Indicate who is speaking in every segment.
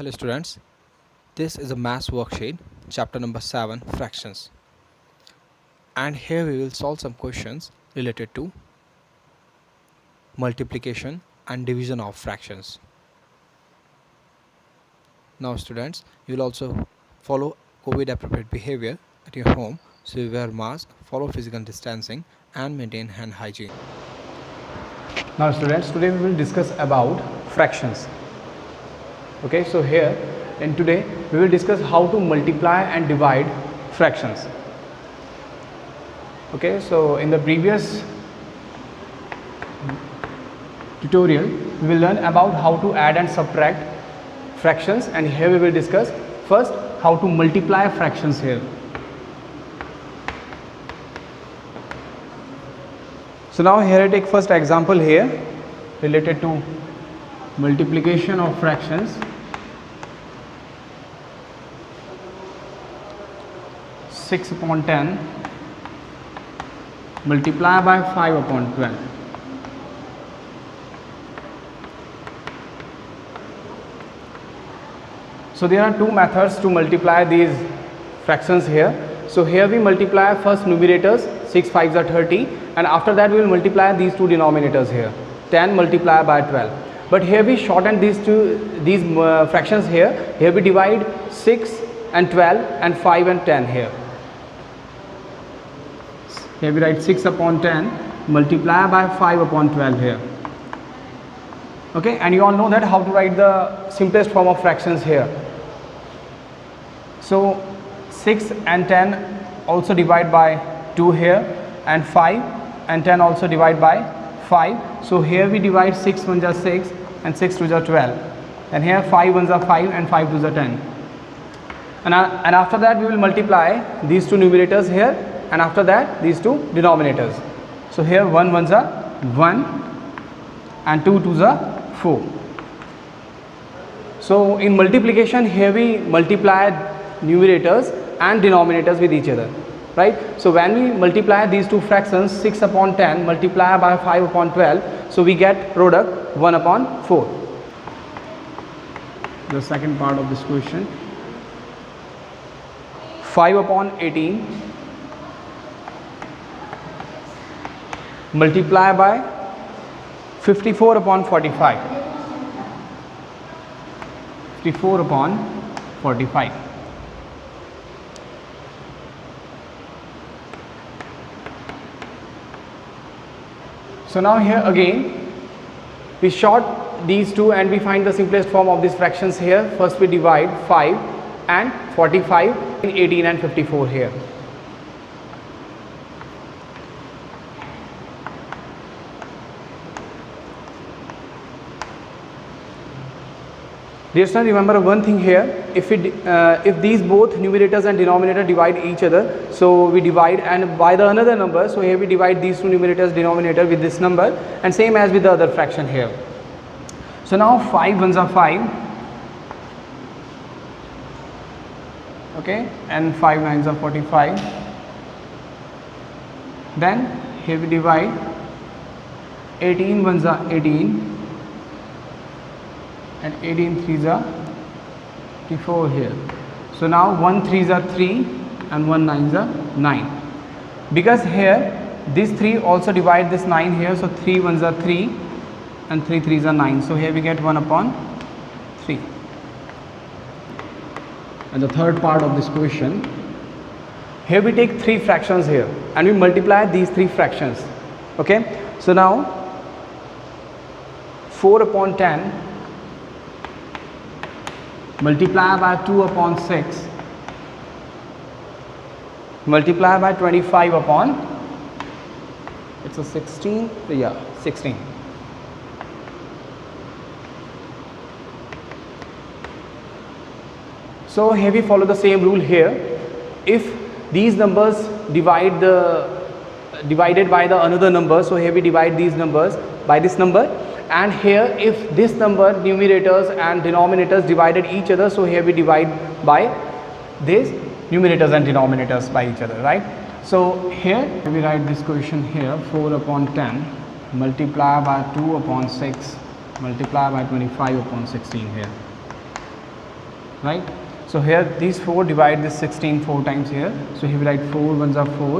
Speaker 1: Hello students, this is a maths worksheet, chapter number 7, fractions. And here we will solve some questions related to multiplication and division of fractions. Now students, you will also follow COVID appropriate behavior at your home, so you wear mask, follow physical distancing and maintain hand hygiene.
Speaker 2: Now students, today we will discuss about fractions. Okay, so here and today we will discuss how to multiply and divide fractions. Okay, so in the previous tutorial we will learn about how to add and subtract fractions, and here we will discuss first how to multiply fractions here. So now here I take first example here related to multiplication of fractions. 6 upon 10 multiply by 5 upon 12. So there are two methods to multiply these fractions here. So here we multiply first numerators, 6 5s are 30, and after that we will multiply these two denominators here, 10 multiplied by 12. But here we shorten these fractions here. Here we divide 6 and 12 and 5 and 10 here. Here we write 6 upon 10 multiply by 5 upon 12 here. Okay, and you all know that how to write the simplest form of fractions here. So 6 and 10 also divide by 2 here, and 5 and 10 also divide by 5. So here we divide 6 1s are 6 and 6 2s are 12, and here 5 1s are 5 and 5 2s are 10. And after that we will multiply these two numerators here, and after that these two denominators. So here 1 1s are 1 and 2 2s are 4. So in multiplication here we multiply numerators and denominators with each other, right? So when we multiply these two fractions, 6 upon 10 multiply by 5 upon 12, so we get product 1 upon 4. The second part of this question, 5 upon 18 multiply by 54 upon 45. 54 upon 45. So now here again we short these two and we find the simplest form of these fractions here. First we divide 5 and 45 in 18 and 54 here. Dear students, remember one thing here, if these both numerators and denominator divide each other, so we divide and by the another number, so here we divide these two numerators denominator with this number, and same as with the other fraction here. So now 5 1s are 5, okay, and 5 9s are 45. Then here we divide 18 1s are 18 and 18 3s are 54 here. So now 1 3s are 3 and 1 9s are 9, because here these 3 also divide this 9 here, so 3 1s are 3 and 3 3s are 9. So here we get 1 upon 3. And the third part of this question, here we take 3 fractions here and we multiply these 3 fractions. Okay, so now 4 upon 10 multiply by 2 upon 6 multiply by 25 upon, it's a 16, yeah, 16. So here we follow the same rule here. If these numbers divided by the another number, so here we divide these numbers by this number, and here if this number numerators and denominators divided each other, so here we divide by these numerators and denominators by each other, right? So here we write this question here, 4 upon 10 multiply by 2 upon 6 multiply by 25 upon 16 here. right? So here these 4 divide this 16 4 times here. So here we write 4 ones are 4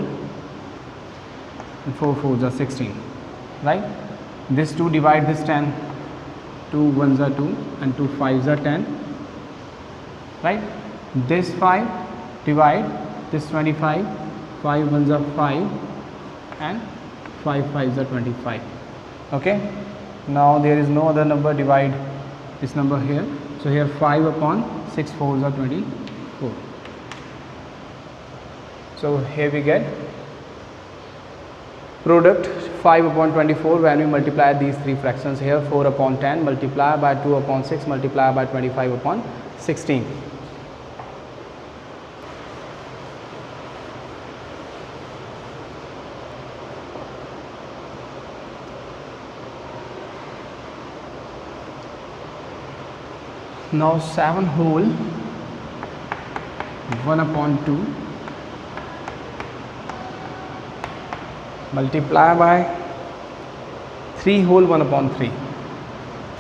Speaker 2: and 4 fours are 16, right? This 2 divide this 10, 2 ones are 2 and 2 fives are 10, right? This 5 divide this 25, 5 ones are 5 and 5 fives are 25. Okay, now there is no other number divide this number here. So here 5 upon 6 fours are 24. So here we get product 5 upon 24 when we multiply these three fractions here. 4 upon 10 multiply by 2 upon 6 multiply by 25 upon 16. Now 7 whole 1 upon 2 multiply by 3 whole 1 upon 3,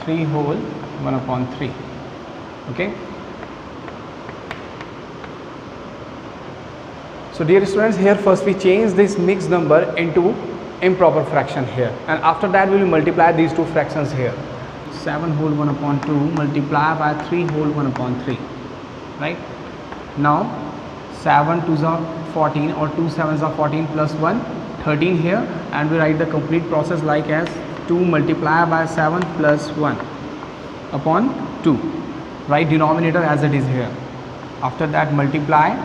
Speaker 2: 3 whole 1 upon 3. Okay. So dear students, here first we change this mixed number into improper fraction here, and after that we will multiply these two fractions here. 7 whole 1 upon 2 multiply by 3 whole 1 upon 3, right? Now 7 2s are 14 or 2 7s are 14 plus 1 13 here, and we write the complete process like as 2 multiply by 7 plus 1 upon 2, right? Denominator as it is here. After that multiply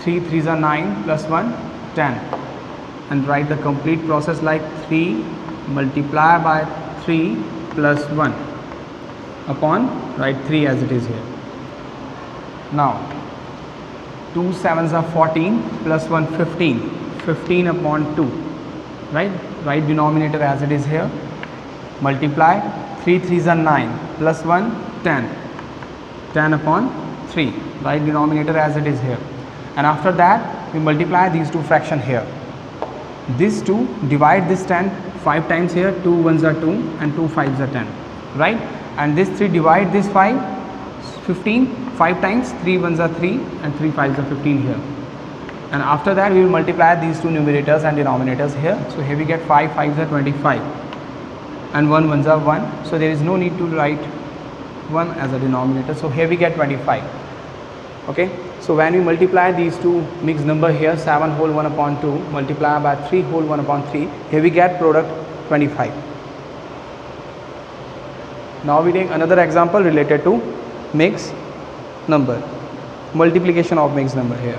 Speaker 2: 3 3s are 9 plus 1 10, and write the complete process like 3 multiply by 3 plus 1 upon, write 3 as it is here. Now 2 7s are 14 plus 1 15, 15 upon 2, right? Write denominator as it is here. Multiply 3 3s are 9 plus 1 10, 10 upon 3, write denominator as it is here. And after that we multiply these two fraction here. This 2 divide this 10 5 times here, 2 1s are 2 and 2 5s are 10, right? And this 3 divide this 5 15 5 times, 3 1s are 3 and 3 5s are 15 here. And after that we will multiply these two numerators and denominators here. So here we get 5 5s are 25 and 1 1s are 1, so there is no need to write 1 as a denominator. So here we get 25. Okay, so when we multiply these two mixed number here, 7 whole 1 upon 2 multiply by 3 whole 1 upon 3, here we get product 25. Now we take another example related to mixed number, multiplication of mixed number here.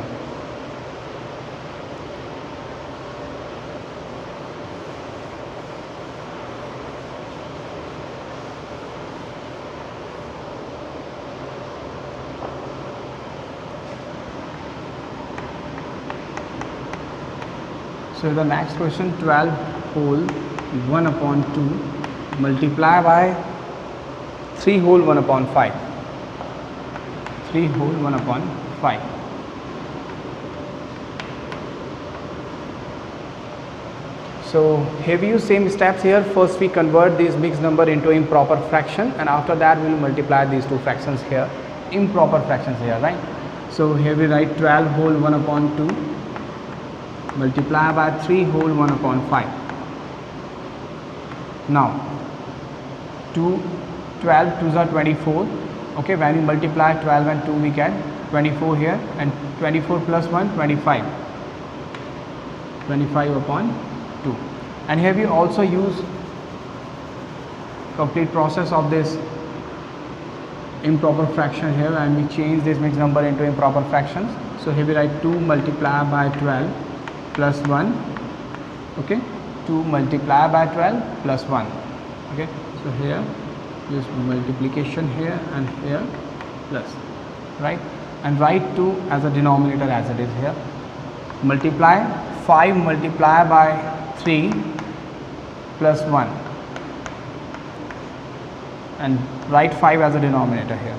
Speaker 2: So the next question, 12 whole 1 upon 2 multiply by 3 whole 1 upon 5, 3 whole 1 upon 5. So here we use same steps here. First we convert this mixed number into improper fraction, and after that we will multiply these two fractions here, improper fractions here, right? So here we write 12 whole 1 upon 2 multiply by 3 whole 1 upon 5. Now 12 2s are 24. Okay, when we multiply 12 and 2 we get 24 here, and 24 plus 1 25, 25 upon 2. And here we also use complete process of this improper fraction here, and we change this mixed number into improper fractions. So here we write 2 multiply by 12 plus 1. Okay, 2 multiply by 12 plus 1. Okay, so here use multiplication here and here plus, right? And write 2 as a denominator as it is here. Multiply 5 multiply by 3 plus 1, and write 5 as a denominator here.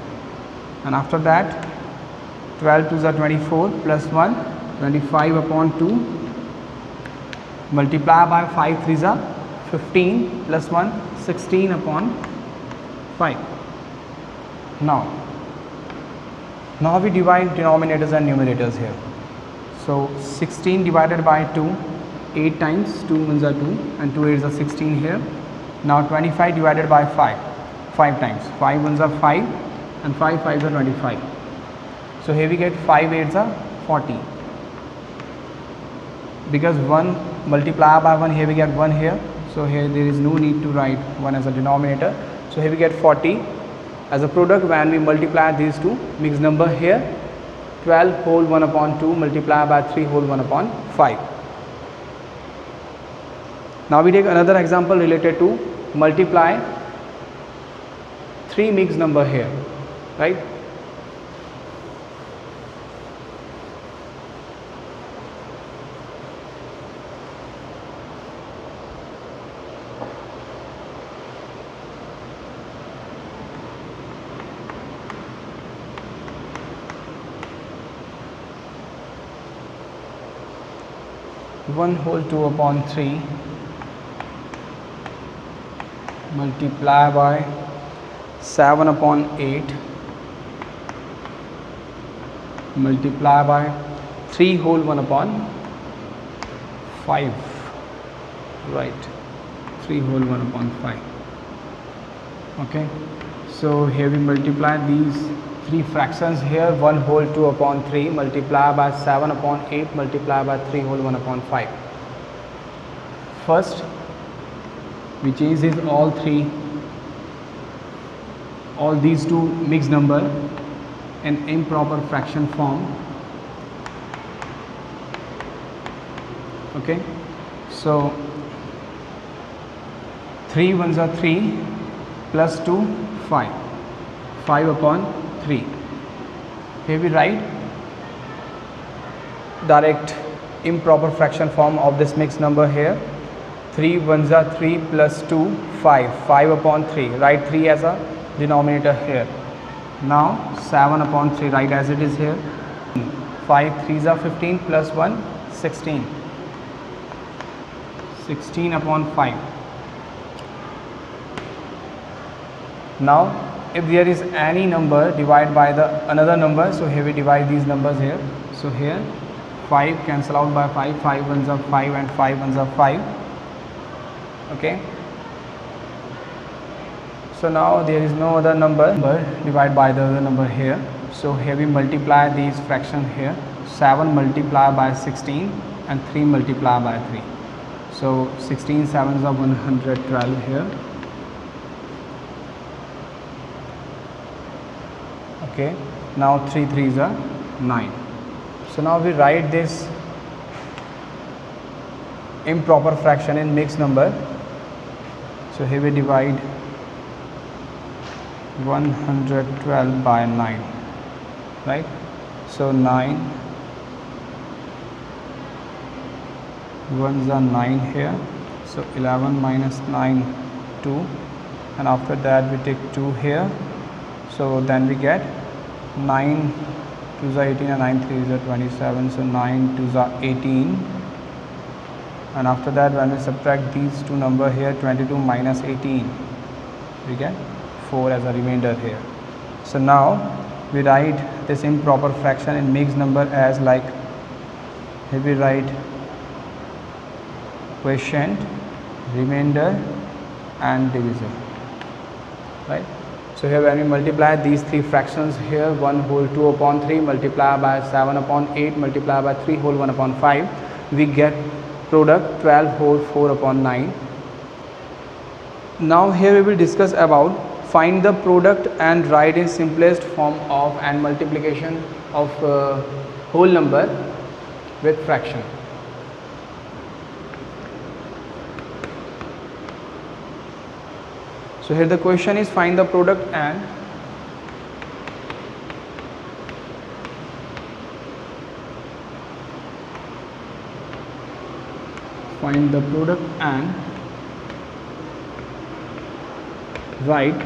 Speaker 2: And after that 12 2s are 24 plus 1 25 upon 2 multiply by 5 3s are 15 plus 1 16 upon 5. Now Now we divide denominators and numerators here. So 16 divided by 2, 8 times, 2 ones are 2 and 2 8s are 16 here. Now 25 divided by 5, 5 times, 5 ones are 5 and 5 5s are 25. So here we get 5 8s are 40. Because 1 multiplied by 1, here we get 1 here. So here there is no need to write 1 as a denominator. So here we get 40 as a product when we multiply these two mixed number here. 12 whole 1 upon 2 multiplied by 3 whole 1 upon 5. Now we take another example related to multiply 3 mixed number here, right? One whole 2 upon 3 multiply by 7 upon 8 multiply by 3 whole 1 upon 5, right, 3 whole 1 upon 5. Okay, so here we multiply these 3 fractions here. 1 whole 2 upon 3 multiply by 7 upon 8 multiply by 3 whole 1 upon 5. First we change this all these two mixed number in improper fraction form. Okay, so 3 ones are 3 plus 2 5, 5 upon 3. Here we write direct improper fraction form of this mixed number here. 3 ones are 3 plus 2 5, 5 upon 3, write 3 as a denominator here. Now 7 upon 3, write as it is here. 5 3s are 15 plus 1 16, 16 upon 5. Now if there is any number divided by the another number, so here we divide these numbers here. So here 5 cancel out by 5, 5 ones are 5 and 5 ones are 5. Okay, so now there is no other number divided by the other number here. So here we multiply these fractions here. 7 multiply by 16 and 3 multiply by 3. So 16 sevens are 112 here. Okay, now 3 3s are 9. So now we write this improper fraction in mixed number. So here we divide 112 by 9, right? So 9 ones are 9 here. So 11 minus 9 2, and after that we take 2 here. So then we get 9 2s are 18 and 9 3s are 27. So 9 2s are 18. And after that when we subtract these two numbers here, 22 minus 18, we get 4 as a remainder here. So now we write this improper fraction in mixed number as like, here we write quotient, remainder and divisor, right? So here when we multiply these 3 fractions here, 1 whole 2 upon 3 multiply by 7 upon 8 multiply by 3 whole 1 upon 5, we get product 12 whole 4 upon 9. Now here we will discuss about find the product and write in simplest form of and multiplication of whole number with fraction. So here the question is find the product and write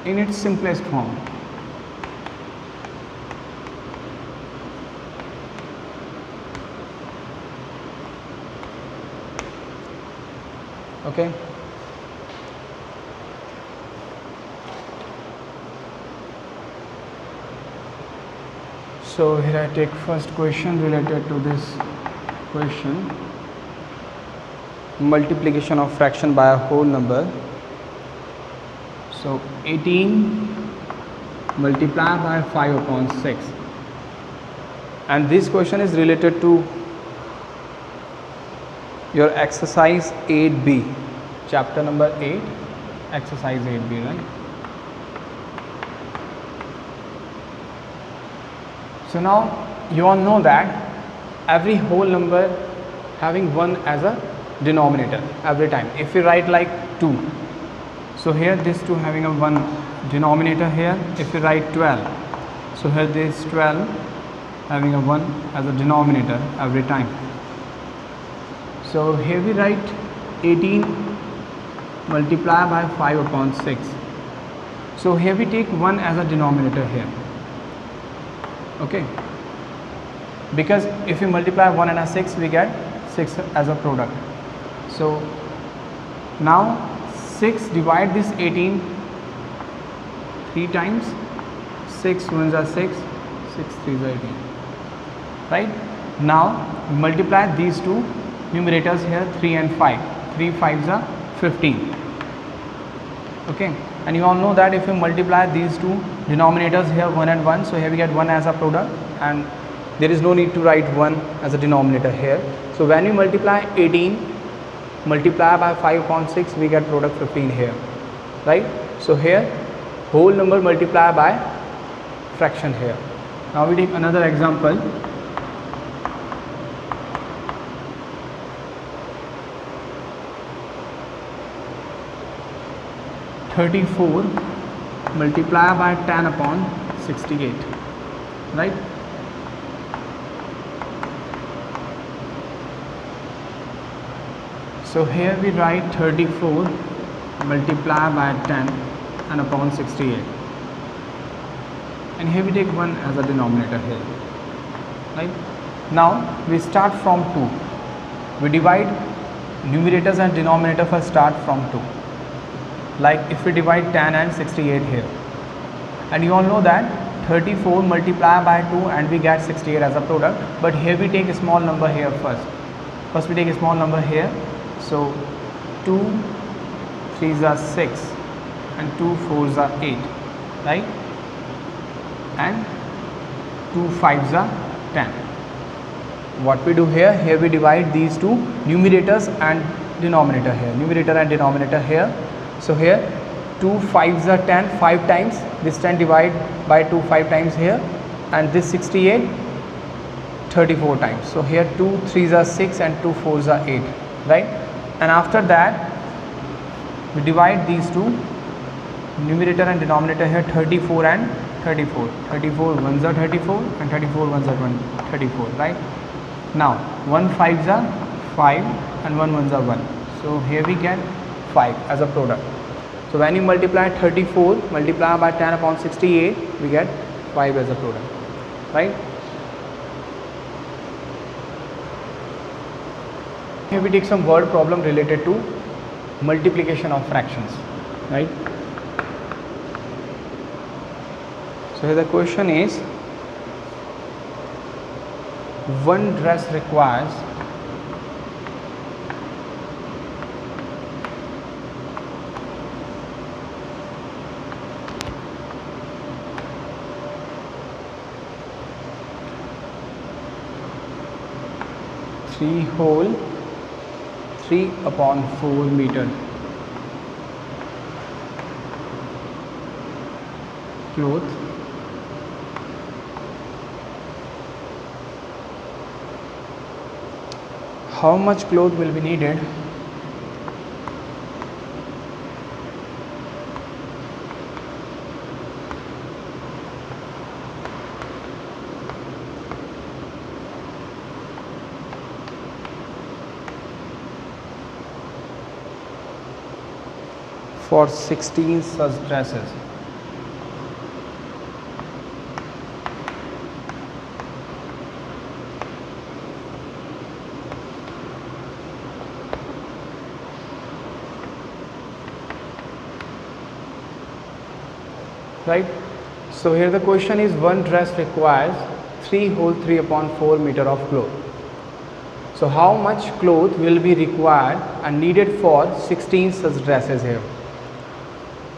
Speaker 2: in its simplest form. Okay. So here I take first question related to this question, multiplication of fraction by a whole number. So 18 multiplied by 5 upon 6, and this question is related to your exercise 8b, chapter number 8, exercise 8b, right? So now you all know that every whole number having 1 as a denominator every time. If we write like 2, so here this 2 having a 1 denominator here. If we write 12, so here this 12 having a 1 as a denominator every time. So here we write 18 multiplied by 5 upon 6. So here we take 1 as a denominator here. Okay, because if we multiply 1 and a 6, we get 6 as a product. So now 6 divide this 18 3 times. 6 ones are 6, 6 threes are 18, right? Now multiply these two numerators here, 3 and 5. 3 5s are 15. Okay, and you all know that if you multiply these two denominators here, 1 and 1, so here we get 1 as a product, and there is no need to write 1 as a denominator here. So when you multiply 18 multiply by 5 upon 6, we get product 15 here, right? So here whole number multiply by fraction here. Now we take another example. (34) multiply by 10 upon 68, right? So here we write 34 multiply by 10 and upon 68, and here we take 1 as a denominator here, right? Now we start from 2. We divide numerators and denominator first, start from 2. Like if we divide 10 and 68 here, and you all know that 34 multiply by 2 and we get 68 as a product, but here we take a small number here first. First we take a small number here, so 2 3s are 6 and 2 4s are 8, right? And 2 5s are 10. What we do here, here we divide these two numerators and denominator here, numerator and denominator here. So here 2 5s are 10, 5 times, this 10 divide by 2 5 times here, and this 68 34 times. So here 2 3s are 6 and 2 4s are 8, right? And after that we divide these two numerator and denominator here, 34 and 34. 34 ones are 34 and 34 ones are 34, right? Now 1 5s are 5 and 1 ones are 1. So here we get 5 as a product. So when you multiply 34 multiply by 10 upon 68, we get 5 as a product, right? Here we take some word problem related to multiplication of fractions, right? So here the question is, one dress requires whole 3 upon 4 meter cloth how much cloth will be needed for 16 such dresses? Right? So here the question is, one dress requires 3 whole 3 upon 4 meter of cloth. So how much cloth will be required and needed for 16 such dresses here?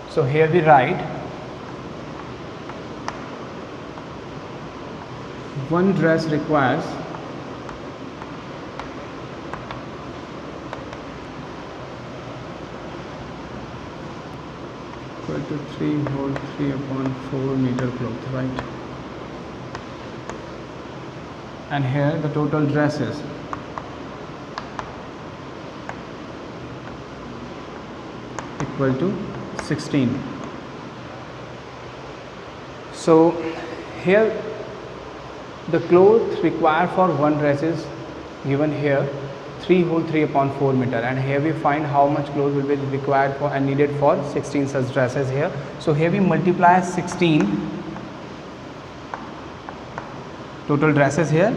Speaker 2: So here we write one dress requires equal to 3 whole 3 upon 4 meter cloth, right? And here the total dresses equal to 16. So here the cloth required for one dress is given here 3 whole 3 upon 4 meter, and here we find how much cloth will be required for and needed for 16 such dresses here. So here we multiply 16 total dresses here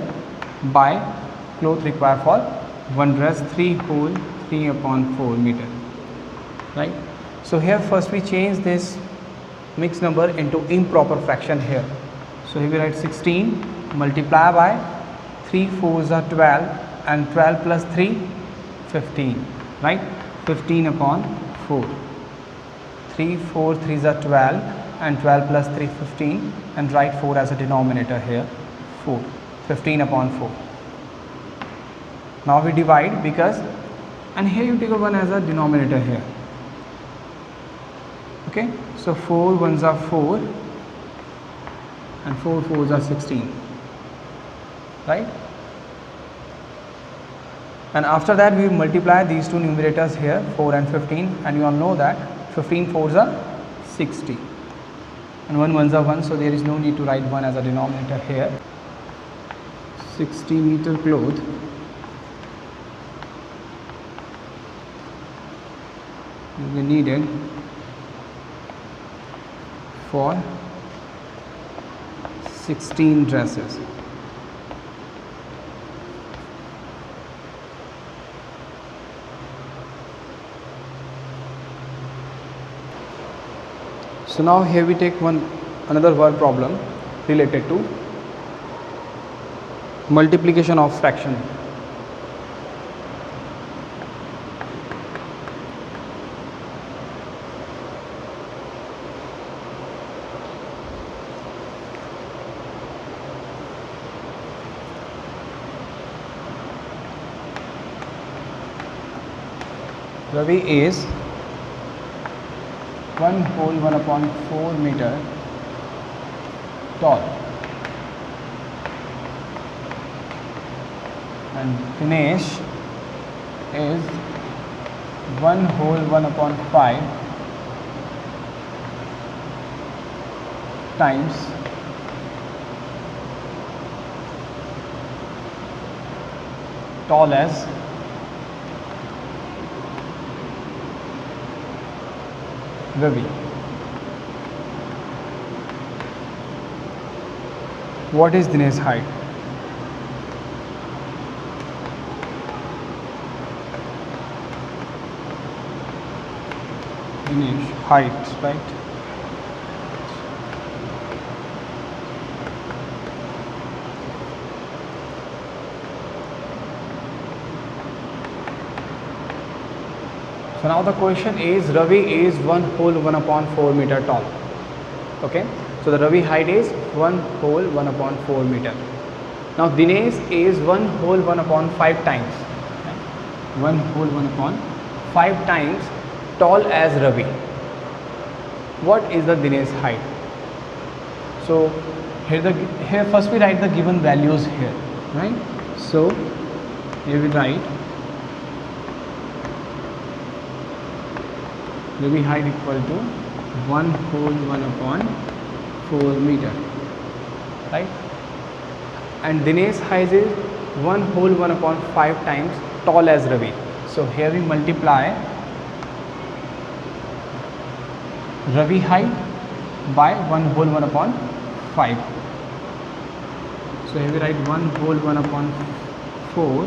Speaker 2: by cloth required for one dress 3 whole 3 upon 4 meter, right? So here first we change this mixed number into improper fraction here. So here we write 16 multiply by 3 4s are 12 and 12 plus 3 15, right? 15 upon 4. 3 4 3s are 12 and 12 plus 3 15, and write 4 as a denominator here. 4 15 upon 4. Now we divide because, and here you take a 1 as a denominator here. Okay, so 4 1s are 4 and 4 4s are 16, right? And after that we multiply these two numerators here 4 and 15, and you all know that 15 4s are 60 and 1 1s are 1, so there is no need to write 1 as a denominator here. 60 meter cloth will be needed for 16 dresses. So now here we take another word problem related to multiplication of fraction. Ravi is 1 whole 1 upon 4 meter tall, and Dinesh is 1 whole 1 upon 5 times tall as Ravi. What is Dinesh's height? Dinesh height, right? So now the question is, Ravi is 1 whole 1 upon 4 meter tall. Okay, so the Ravi height is 1 whole 1 upon 4 meter. Now Dinesh is 1 whole 1 upon 5 times, 1 whole 1 upon 5 times tall as Ravi. What is the Dinesh height? So here first we write the given values here, right? So here we write Ravi height equal to 1 whole 1 upon 4 meter, right? And Dinesh height is 1 whole 1 upon 5 times tall as Ravi. So here we multiply Ravi height by 1 whole 1 upon 5. So here we write 1 whole 1 upon 4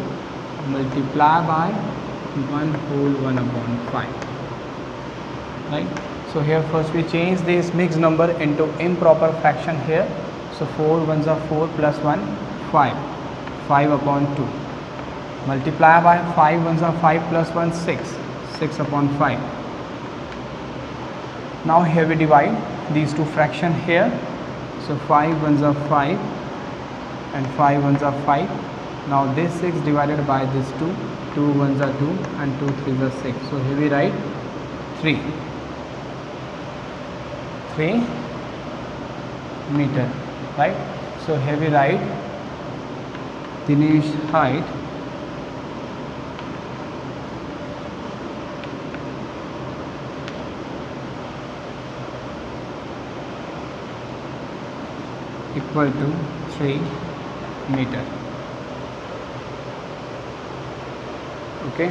Speaker 2: multiply by 1 whole 1 upon 5. Right. So here first we change this mixed number into improper fraction here. So 4 ones are 4 plus 1 5, 5 upon 2, multiply by 5 ones are 5 plus 1 6, 6 upon 5. Now here we divide these two fractions here. So 5 ones are 5 and 5 ones are 5. Now this 6 divided by this 2, 2 ones are 2 and 2 threes are 6. So here we write 3 meter, right? So here we write Dinesh height equal to 3 meter. Okay.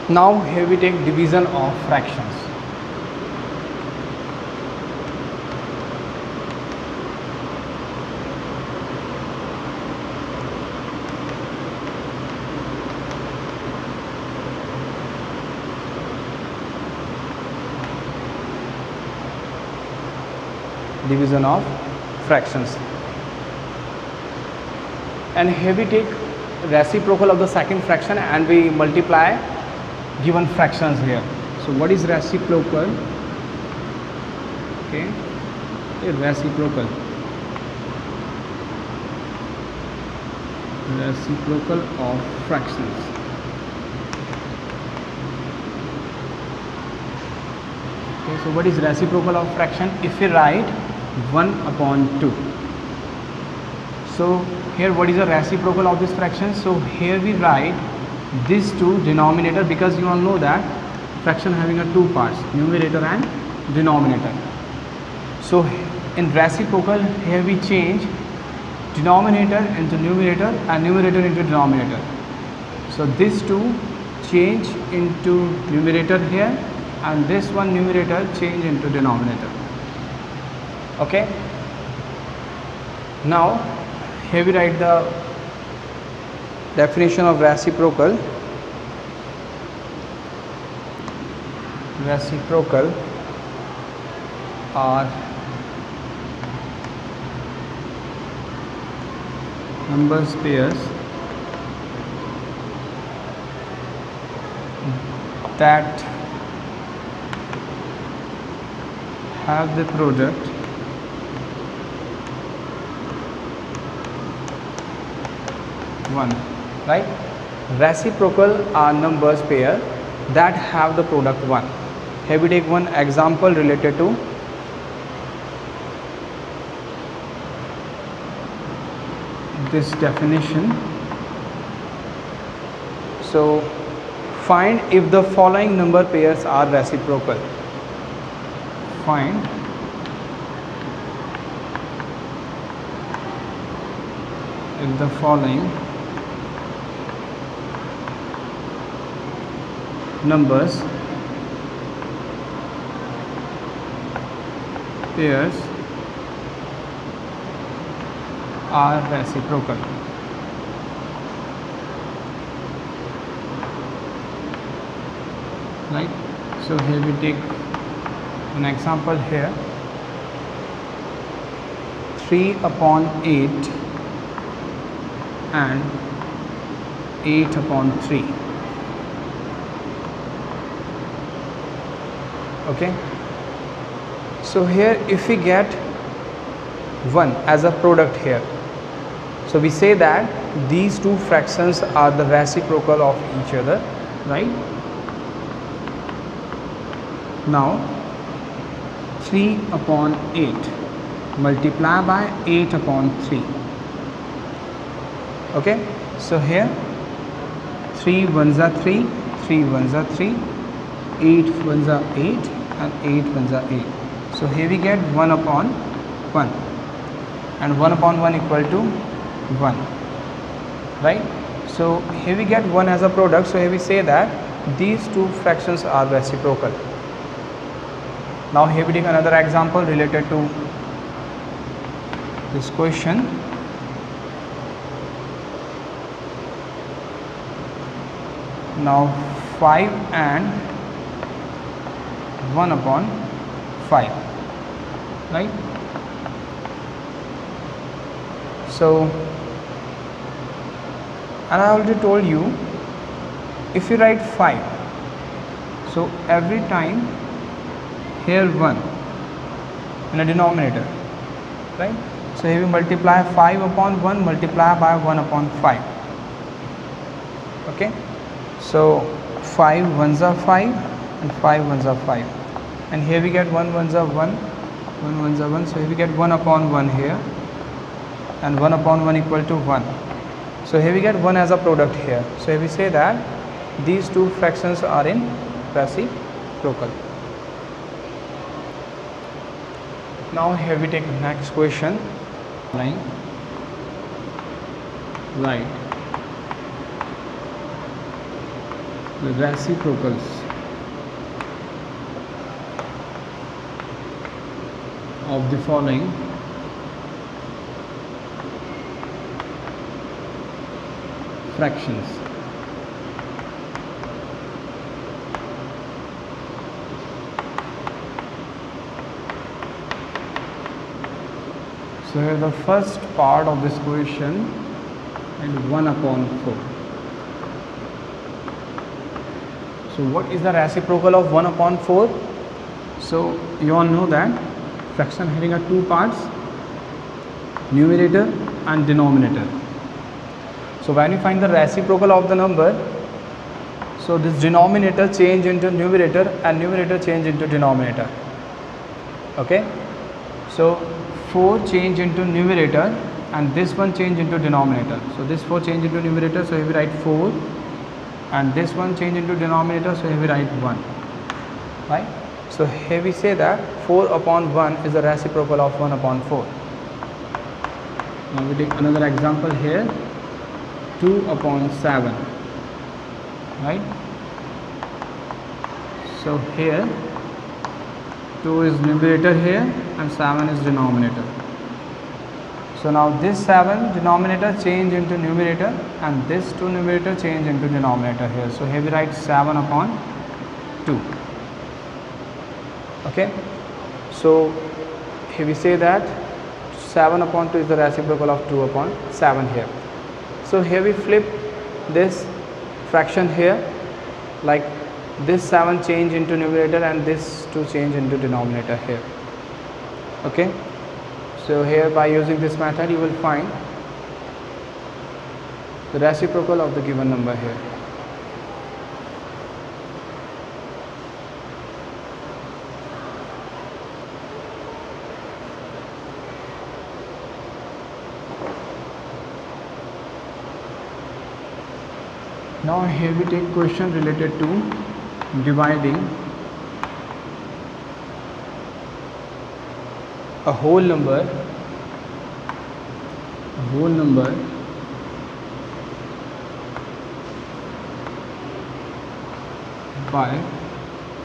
Speaker 2: Now here we take division of fractions. Division of fractions. And here we take reciprocal of the second fraction and we multiply given fractions here. So what is reciprocal? Okay, reciprocal of fractions. Okay, so what is reciprocal of fraction? If we write 1 upon 2. So here what is the reciprocal of this fraction? So here we write this two denominator, because you all know that fraction having a two parts, numerator and denominator. So in reciprocal here we change denominator into numerator and numerator into denominator. So this two change into numerator here and this one numerator change into denominator. Okay. Now here we write the definition of reciprocal. Reciprocal are numbers pairs that have the product one, right? Reciprocal are numbers pair that have the product 1. Here we take one example related to this definition. So find if the following number pairs are reciprocal. Find if the following numbers pairs are reciprocal. Right? So here we take an example here. 3 upon 8 and 8 upon 3. Okay. So here if we get 1 as a product here, so we say that these two fractions are the reciprocal of each other, right? Now 3 upon 8 multiply by 8 upon 3. Okay, so here 3 ones are 3, 3 ones are 3, 8 ones are 8 and 8 ones are 8. So here we get 1 upon 1 and 1 upon 1 equal to 1, right? So here we get 1 as a product. So here we say that these two fractions are reciprocal. Now here we take another example related to this question. Now 5 and 1 upon 5, right? So, and I already told you, if you write 5, so every time here 1 in a denominator, right? So here we multiply 5 upon 1, multiply by 1 upon 5. Okay, so 5 ones are 5 and 5 ones are 5, and here we get 1 ones are 1, 1 ones are 1, so here we get 1 upon 1 here, and 1 upon 1 equal to 1. So here we get 1 as a product here. So here we say that these two fractions are in reciprocal. Now here we take next question. Right. The reciprocals of the following fractions. So here the first part of this question and 1 upon 4. So what is the reciprocal of 1 upon 4? So you all know that fraction having a two parts, numerator and denominator. So when you find the reciprocal of the number, so this denominator change into numerator and numerator change into denominator. Okay, so 4 change into numerator and this one change into denominator. So this 4 change into numerator, so here we write 4, and this one change into denominator, so here we write 1, right? So here we say that 4 upon 1 is the reciprocal of 1 upon 4. Now we take another example here, 2 upon 7, right? So here 2 is numerator here and 7 is denominator. So now this 7 denominator change into numerator and this 2 numerator change into denominator here. So here we write 7 upon 2. Okay, so here we say that 7 upon 2 is the reciprocal of 2 upon 7 here. So here we flip this fraction here, like this 7 change into numerator and this 2 change into denominator here. Okay, so here by using this method you will find the reciprocal of the given number here. Now here we take question related to dividing a whole number by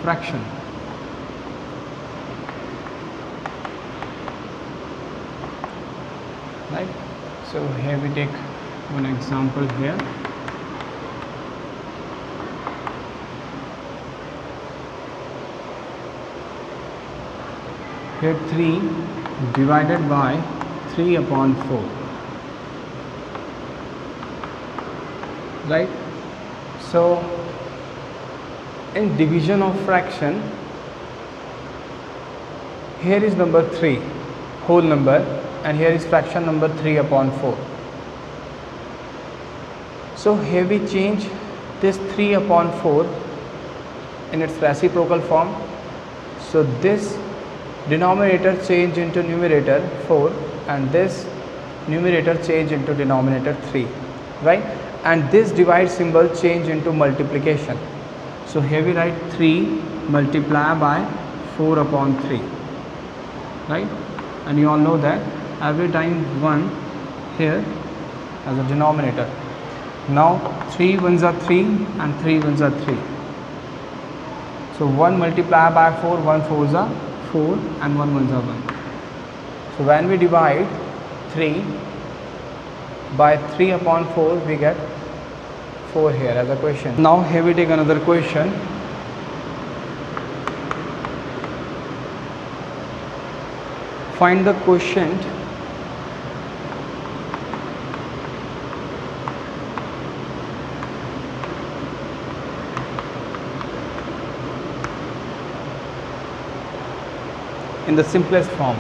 Speaker 2: fraction. Right, so here we take one example here. Here 3 divided by 3 upon 4, right? So in division of fraction, here is number 3 whole number and here is fraction number 3 upon 4. So here we change this 3 upon 4 in its reciprocal form. So this denominator change into numerator 4 and this numerator change into denominator 3, right? And this divide symbol change into multiplication. So here we write 3 multiply by 4 upon 3, right? And you all know that every time 1 here as a denominator. Now 3 ones are 3 and 3 ones are 3. So 1 multiply by 4, 1 fours are 4 and 1 ones are 1. So when we divide 3 by 3 upon 4, we get 4 here as a question. Now here we take another question. Find the quotient in the simplest form.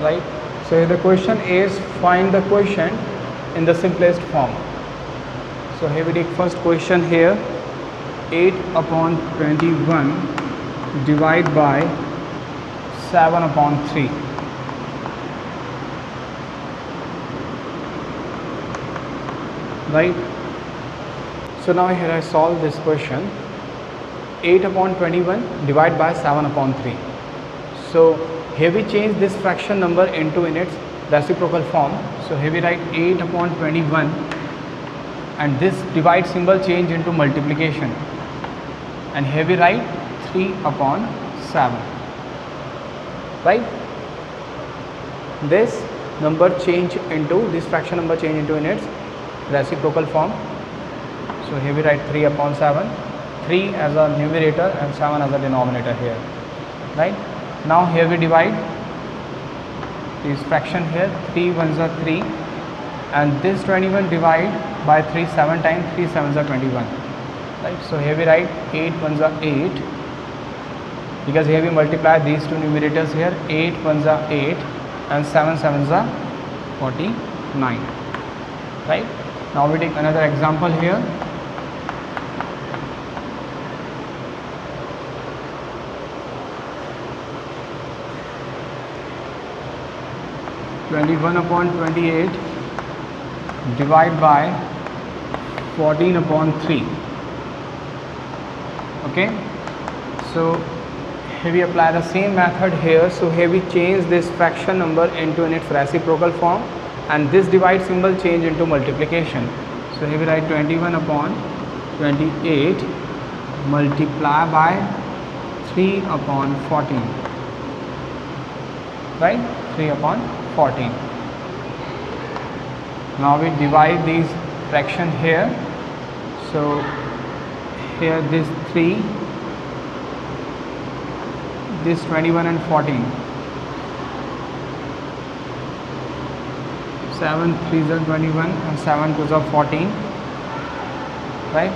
Speaker 2: Right, so here the question is find the quotient in the simplest form. So here we take first question here, 8 upon 21 divide by 7 upon 3. Right, so now here I solve this question. 8 upon 21 divide by 7 upon 3. So here we change this fraction number into in its reciprocal form. So here we write 8 upon 21 and this divide symbol change into multiplication, and here we write 3 upon 7. Right, this number change into this fraction number change into in its reciprocal form. So here we write 3 upon 7, 3 as a numerator and 7 as a denominator here. Right, now here we divide this fraction here, 3 ones are 3, and this 21 divide by 3 7 times, 3 sevens are 21. Right, so here we write 8 ones are 8, because here we multiply these two numerators here, 8 ones are 8 and 7 sevens are 49. Right, now we take another example here. (21 upon 28 divide by 14 upon 3). Okay, so here we apply the same method here. So here we change this fraction number into in its reciprocal form, and this divide symbol change into multiplication. So here we write 21 upon 28 multiply by 3 upon 14. Right, 3 upon 14. Now we divide these fraction here. So here this 3, this 21 and 14. 7 3s are 21 and 7 2s are 14. Right,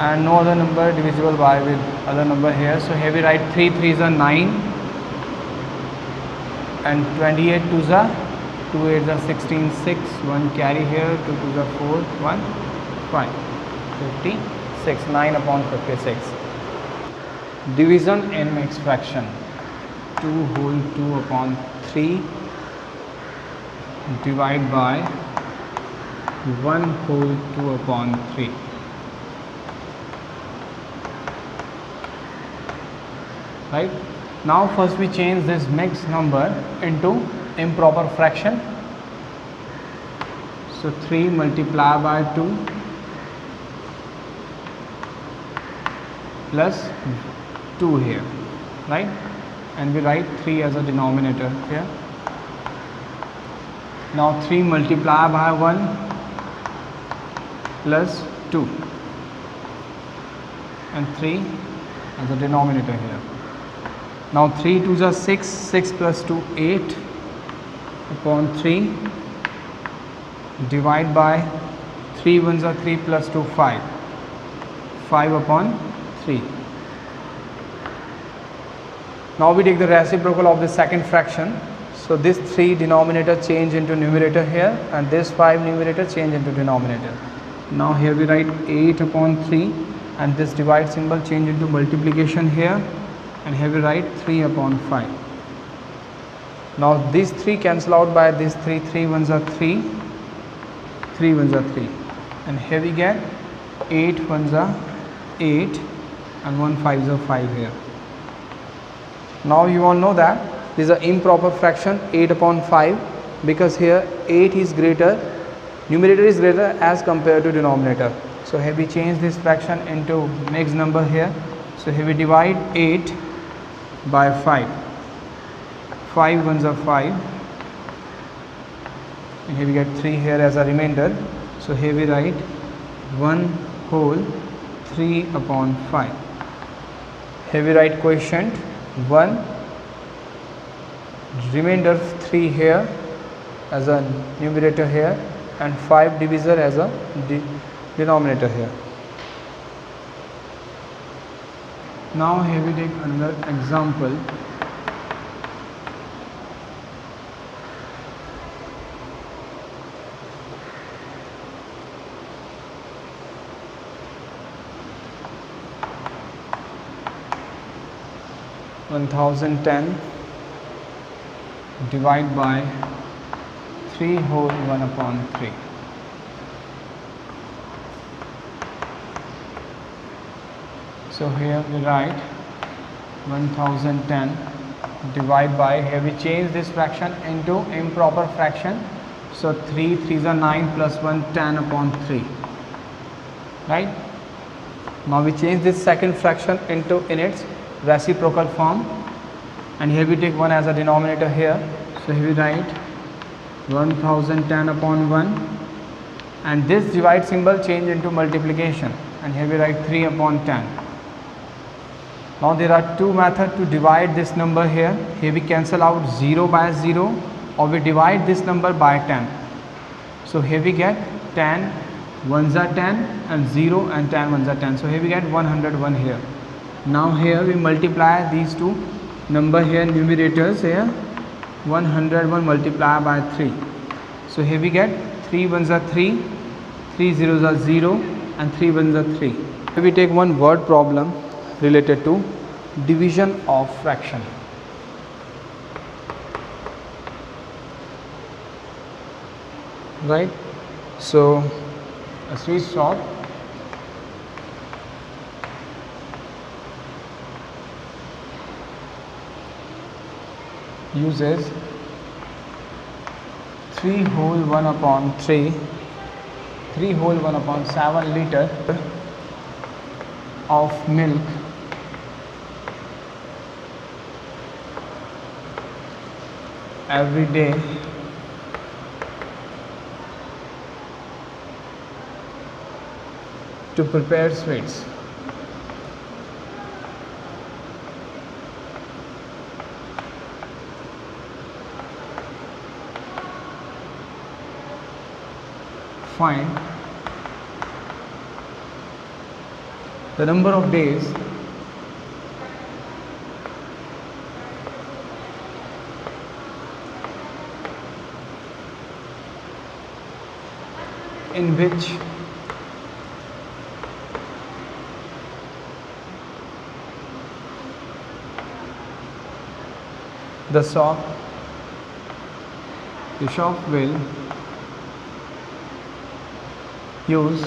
Speaker 2: and no other number divisible by with other number here. So here we write 3 3s are 9 and 28 2s are 2 8s are 16, 6, 1 carry here, 2 2s are 4, 1 5, 56, 9 upon 56. Division in mixed fraction, 2 whole 2 upon 3 divide by 1 whole 2 upon 3. Right, now first we change this mixed number into improper fraction. So 3 multiply by 2 plus 2 here. Right, and we write 3 as a denominator here. Now 3 multiply by 1 plus 2 and 3 as a denominator here. Now 3 2s are 6, 6 plus 2 8 upon 3 divide by 3 ones are 3 plus 2 5, 5 upon 3. Now we take the reciprocal of the second fraction. So this 3 denominator change into numerator here, and this 5 numerator change into denominator. Now here we write 8 upon 3 and this divide symbol change into multiplication here, and here we write 3 upon 5. Now these 3 cancel out by this 3, 3 ones are 3, 3 ones are 3, and here we get 8 ones are 8 and 1 5s are 5 here. Now you all know that this is an improper fraction, 8 upon 5, because here 8 is greater, numerator is greater as compared to denominator. So here we change this fraction into mixed number here. So here we divide 8 by 5, 5 ones are 5, and here we get 3 here as a remainder. So here we write 1 whole 3 upon 5. Here we write quotient 1, remainder 3 here as a numerator here, and 5 divisor as a denominator here. Now here we take another example. (1010) divide by 3 whole 1 upon 3. So here we write 1010 divide by, here we change this fraction into improper fraction. So 3 3s are 9 plus 1 10 upon 3, right? Now we change this second fraction into in its reciprocal form, and here we take 1 as a denominator here. So here we write 1010 upon 1, and this divide symbol change into multiplication, and here we write 3 upon 10. Now there are two methods to divide this number here. Here we cancel out 0 by 0, or we divide this number by 10. So here we get 10 1s are 10 and 0 and 10 1s are 10. So here we get 101 here. Now here we multiply these two number here, numerators here, 101 multiply by 3. So here we get 3 1s are 3, 3 zeros are 0, and 3 1s are 3. Here we take one word problem related to division of fraction. Right? So a sweet shop uses 3 whole 1 upon 3, 3 whole 1 upon 7 liter of milk every day to prepare sweets. Find the number of days in which the shop will use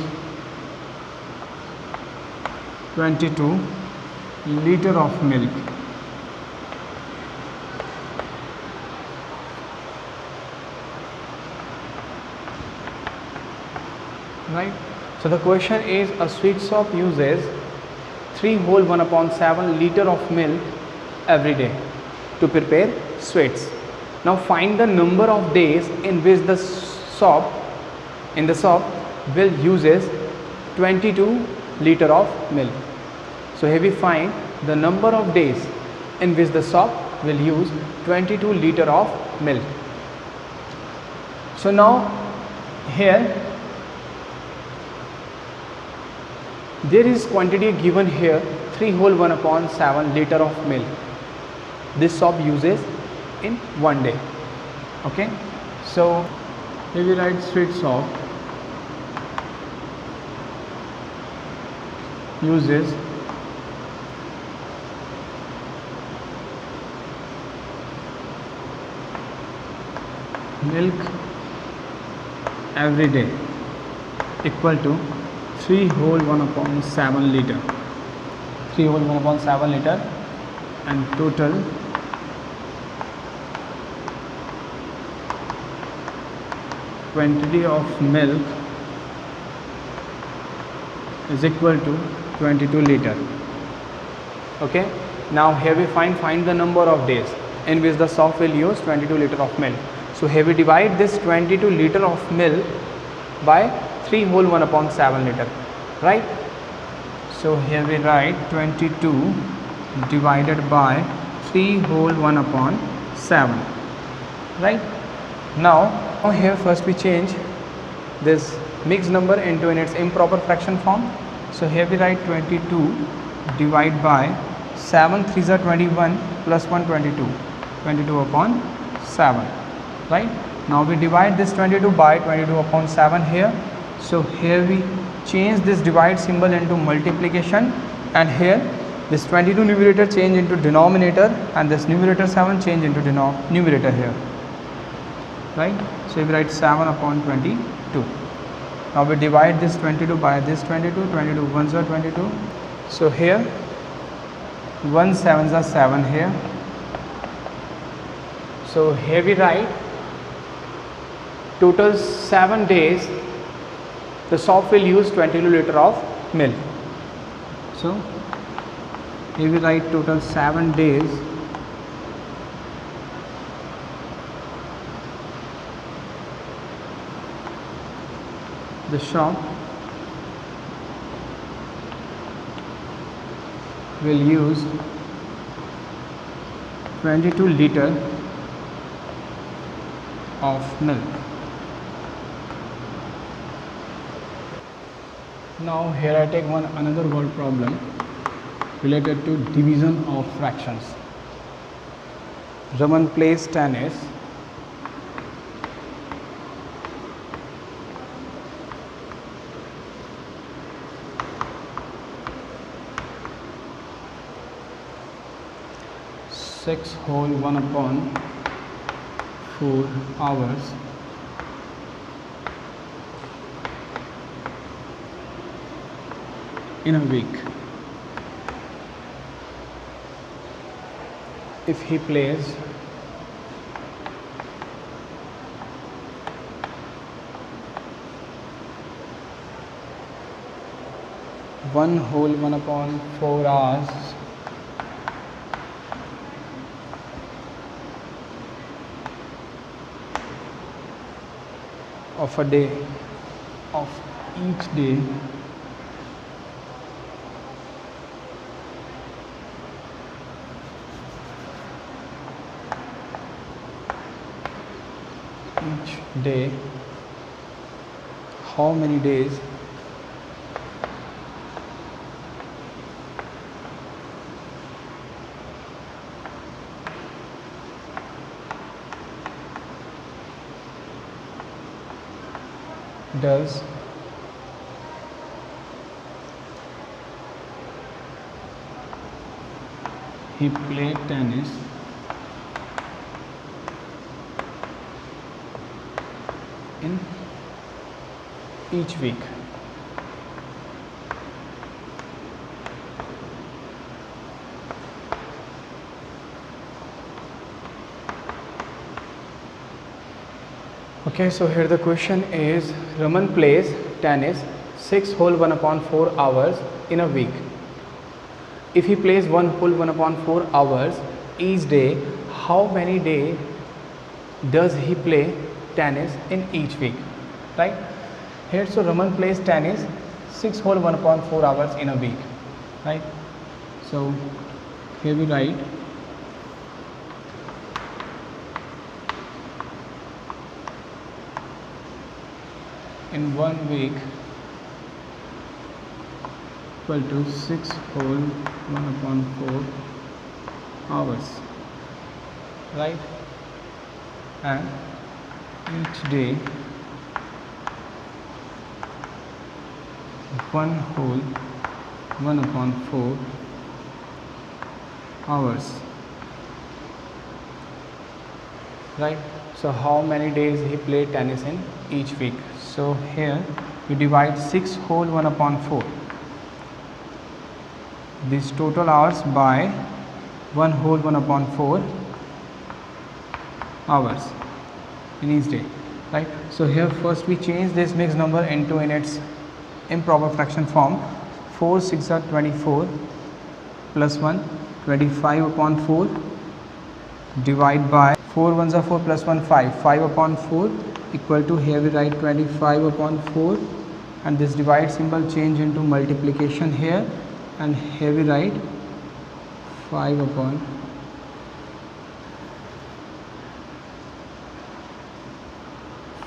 Speaker 2: 22 liter of milk. Right? So the question is, a sweet shop uses 3 whole 1 upon 7 liter of milk every day to prepare sweets. Now find the number of days in which the shop will uses 22 liter of milk. So here we find the number of days in which the shop will use 22 liter of milk. So now here there is quantity given here, 3 whole 1 upon 7 liter of milk. This shop uses in one day. Okay, so here we write sweet shop uses milk every day equal to 3 whole 1 upon 7 liter. 3 whole 1 upon 7 liter, and total quantity of milk is equal to 22 liter. Okay, now here we find the number of days in which the shop will use 22 liter of milk. So here we divide this 22 liter of milk by 3 whole 1 upon 7 liter, right? So here we write 22 divided by 3 whole 1 upon 7, right? Now here first we change this mixed number into in its improper fraction form. So here we write 22 divide by 7 3s are 21 plus 1 22, 22 upon 7, right? Now we divide this 22 by 22 upon 7 here. So here we change this divide symbol into multiplication, and here this 22 numerator change into denominator and this numerator 7 change into numerator here, right? So we write 7 upon 22. Now we divide this 22 by this 22, 22 ones are 22. So here 1 7s are 7 here. So here we write total 7 days the shop will use 22 liter of milk. So here we write total 7 days the shop will use 22 liter of milk. Now here I take another word problem related to division of fractions. Raman plays tennis. Six whole 1 upon 4 hours in a week. If he plays one whole 1 upon 4 hours of a day, of each day, how many days does he play tennis in each week? Okay, so here the question is, Raman plays tennis 6 whole 1 upon 4 hours in a week. If he plays 1 whole 1 upon 4 hours each day, how many days does he play tennis in each week, right? Here, so Raman plays tennis 6 whole 1 upon 4 hours in a week, right? So here we write in 1 week equal to 6 whole 1 upon 4 hours, right? And each day 1 whole 1 upon 4 hours, right? So how many days he played tennis in each week? So here we divide 6 whole 1 upon 4, this total hours, by 1 whole 1 upon 4 hours in each day, right? So here first we change this mixed number into in its improper fraction form. 4 6 are 24 plus 1 25 upon 4 divide by 4 1s are 4 plus 1 5 upon 4 equal to, here we write 25 upon 4, and this divide symbol change into multiplication here, and here we write 5 upon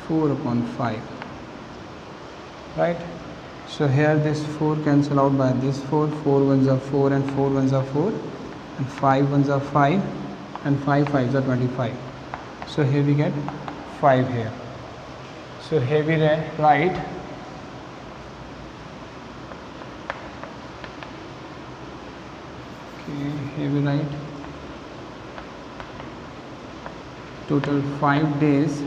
Speaker 2: 4 upon 5, right? So here this 4 cancel out by this 4, 4 ones are 4 and 4 ones are 4, and 5 ones are 5 and 5 fives are 25. So here we get 5 here. So here we write here we write total 5 days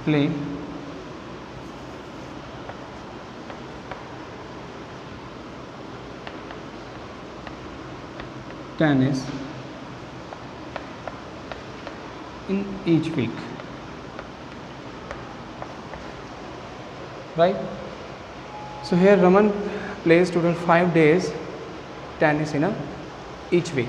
Speaker 2: play tennis in each week, right? So here Raman plays total 5 days tennis in each week.